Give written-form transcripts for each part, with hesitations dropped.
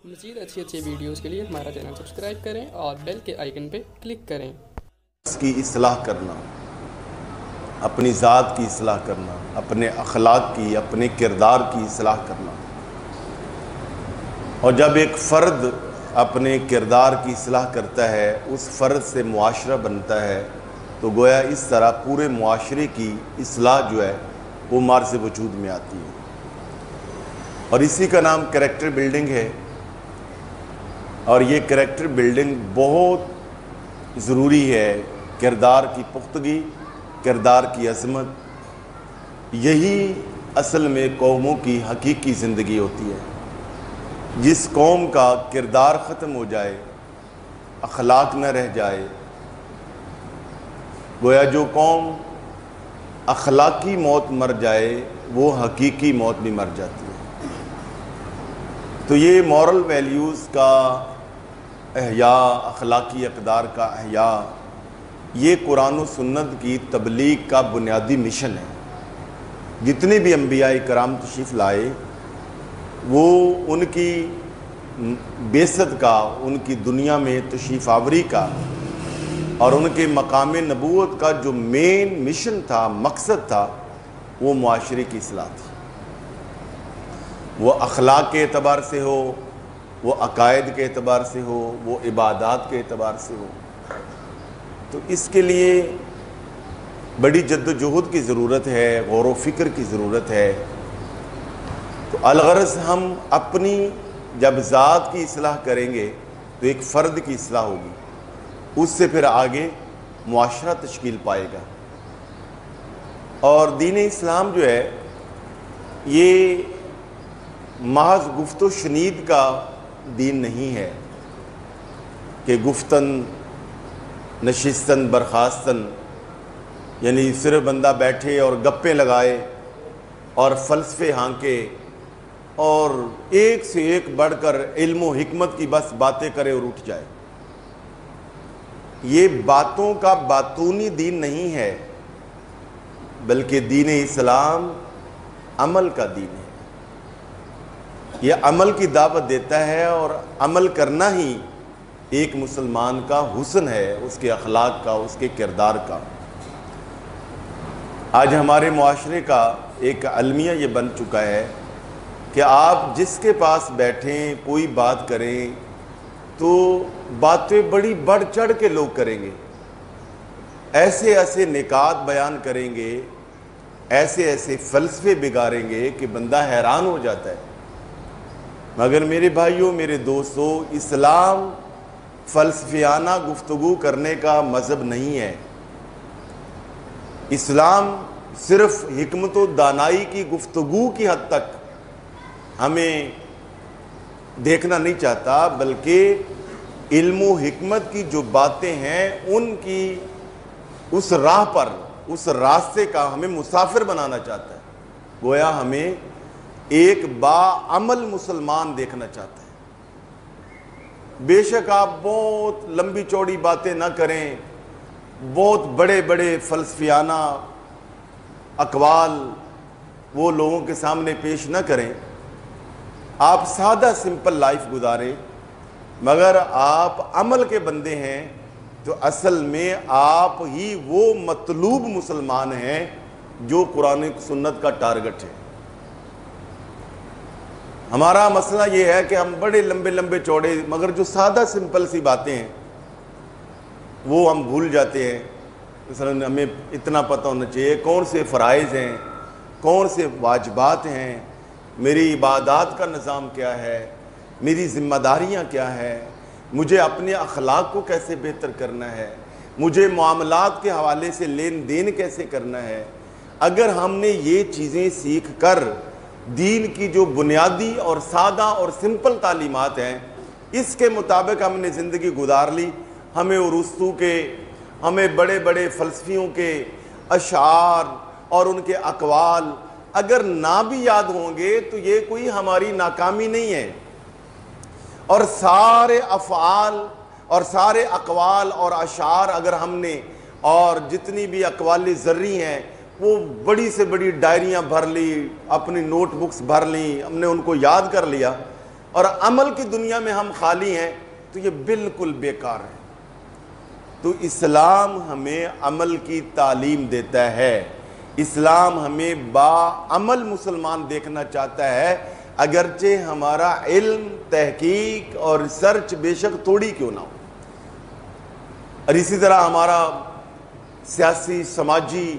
مزید اچھی ویڈیوز کے لیے ہمارا چینل سبسکرائب کریں اور بیل کے آئیکن پہ کلک کریں۔ اس کی اصلاح کرنا، اپنی ذات کی اصلاح کرنا، اپنے اخلاق کی، اپنے کردار کی اصلاح کرنا۔ اور جب ایک فرد اپنے کردار کی اصلاح کرتا ہے، اس فرد سے معاشرہ بنتا ہے، تو گویا اس طرح پورے معاشرے کی اصلاح جو ہے وہ مارز وجود میں آتی ہے، اور اسی کا نام کریکٹر بلڈنگ ہے۔ اور یہ کریکٹر بلڈنگ بہت ضروری ہے، کردار کی پختگی، کردار کی عظمت، یہی اصل میں قوموں کی حقیقی زندگی ہوتی ہے۔ جس قوم کا کردار ختم ہو جائے، اخلاق نہ رہ جائے، گویا جو قوم اخلاقی موت مر جائے وہ حقیقی موت بھی مر جاتی ہے۔ تو یہ مورل ویلیوز کا احیاء، اخلاقی اقدار کا احیاء، یہ قرآن و سنت کی تبلیغ کا بنیادی مشن ہے۔ جتنے بھی انبیاء کرام تشریف لائے، وہ ان کی بعثت کا، ان کی دنیا میں تشریف آوری کا اور ان کے مقام نبوت کا جو مین مشن تھا، مقصد تھا، وہ معاشرے کی اصلاح تھی۔ وہ اخلاق کے اعتبار سے ہو، وہ عقائد کے اعتبار سے ہو، وہ عبادات کے اعتبار سے ہو۔ تو اس کے لیے بڑی جد و جہد کی ضرورت ہے، غور و فکر کی ضرورت ہے۔ تو الغرض ہم اپنی جب ذات کی اصلاح کریں گے تو ایک فرد کی اصلاح ہوگی، اس سے پھر آگے معاشرہ تشکیل پائے گا۔ اور دین اسلام جو ہے یہ محض گفت و شنید کا دین نہیں ہے کہ گفتن نشستن برخاستن، یعنی صرف بندہ بیٹھے اور گپیں لگائے اور فلسفے ہانکے اور ایک سے ایک بڑھ کر علم و حکمت کی بس باتیں کرے اور اٹھ جائے۔ یہ باتوں کا باتونی دین نہیں ہے، بلکہ دین اسلام عمل کا دین ہے۔ یہ عمل کی دعوت دیتا ہے، اور عمل کرنا ہی ایک مسلمان کا حسن ہے، اس کے اخلاق کا، اس کے کردار کا۔ آج ہمارے معاشرے کا ایک المیہ یہ بن چکا ہے کہ آپ جس کے پاس بیٹھیں، کوئی بات کریں تو باتیں بڑی بڑھ چڑھ کے لوگ کریں گے، ایسے ایسے نکات بیان کریں گے، ایسے ایسے فلسفے بگاڑیں گے کہ بندہ حیران ہو جاتا ہے۔ مگر میرے بھائیوں، میرے دوستو، اسلام فلسفیانہ گفتگو کرنے کا مذہب نہیں ہے۔ اسلام صرف حکمت و دانائی کی گفتگو کی حد تک ہمیں دیکھنا نہیں چاہتا، بلکہ علم و حکمت کی جو باتیں ہیں ان کی اس راہ پر، اس راستے کا ہمیں مسافر بنانا چاہتا ہے۔ گویا ہمیں ایک باعمل مسلمان دیکھنا چاہتا ہے۔ بے شک آپ بہت لمبی چوڑی باتیں نہ کریں، بہت بڑے بڑے فلسفیانہ اقوال وہ لوگوں کے سامنے پیش نہ کریں، آپ سادہ سمپل لائف گزاریں، مگر آپ عمل کے بندے ہیں تو اصل میں آپ ہی وہ مطلوب مسلمان ہیں جو قرآن سنت کا ٹارگٹ ہے۔ ہمارا مسئلہ یہ ہے کہ ہم بڑے لمبے لمبے چوڑے، مگر جو سادہ سمپل سی باتیں ہیں وہ ہم بھول جاتے ہیں۔ مثلا ہمیں اتنا پتہ ہونا چاہیے کون سے فرائض ہیں، کون سے واجبات ہیں، میری عبادات کا نظام کیا ہے، میری ذمہ داریاں کیا ہے، مجھے اپنے اخلاق کو کیسے بہتر کرنا ہے، مجھے معاملات کے حوالے سے لین دین کیسے کرنا ہے۔ اگر ہم نے یہ چیزیں سیکھ کر دین کی جو بنیادی اور سادہ اور سمپل تعلیمات ہیں، اس کے مطابق ہم نے زندگی گزار لی، ہمیں ارسطو کے، ہمیں بڑے بڑے فلسفیوں کے اشعار اور ان کے اقوال اگر نہ بھی یاد ہوں گے تو یہ کوئی ہماری ناکامی نہیں ہے۔ اور سارے افعال اور سارے اقوال اور اشعار اگر ہم نے، اور جتنی بھی اقوال ذری ہیں، وہ بڑی سے بڑی ڈائریاں بھر لی، اپنی نوٹ بکس بھر لیں، ہم نے ان کو یاد کر لیا، اور عمل کی دنیا میں ہم خالی ہیں تو یہ بالکل بیکار ہے۔ تو اسلام ہمیں عمل کی تعلیم دیتا ہے، اسلام ہمیں باعمل مسلمان دیکھنا چاہتا ہے، اگرچہ ہمارا علم، تحقیق اور ریسرچ بے شک تھوڑی کیوں نہ ہو، اور اسی طرح ہمارا سیاسی، سماجی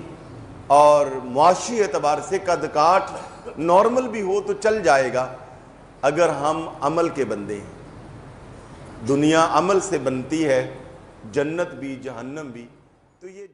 اور معاشی اعتبار سے قد کاٹ نارمل بھی ہو تو چل جائے گا، اگر ہم عمل کے بندے ہیں۔ دنیا عمل سے بنتی ہے، جنت بھی جہنم بھی۔ تو یہ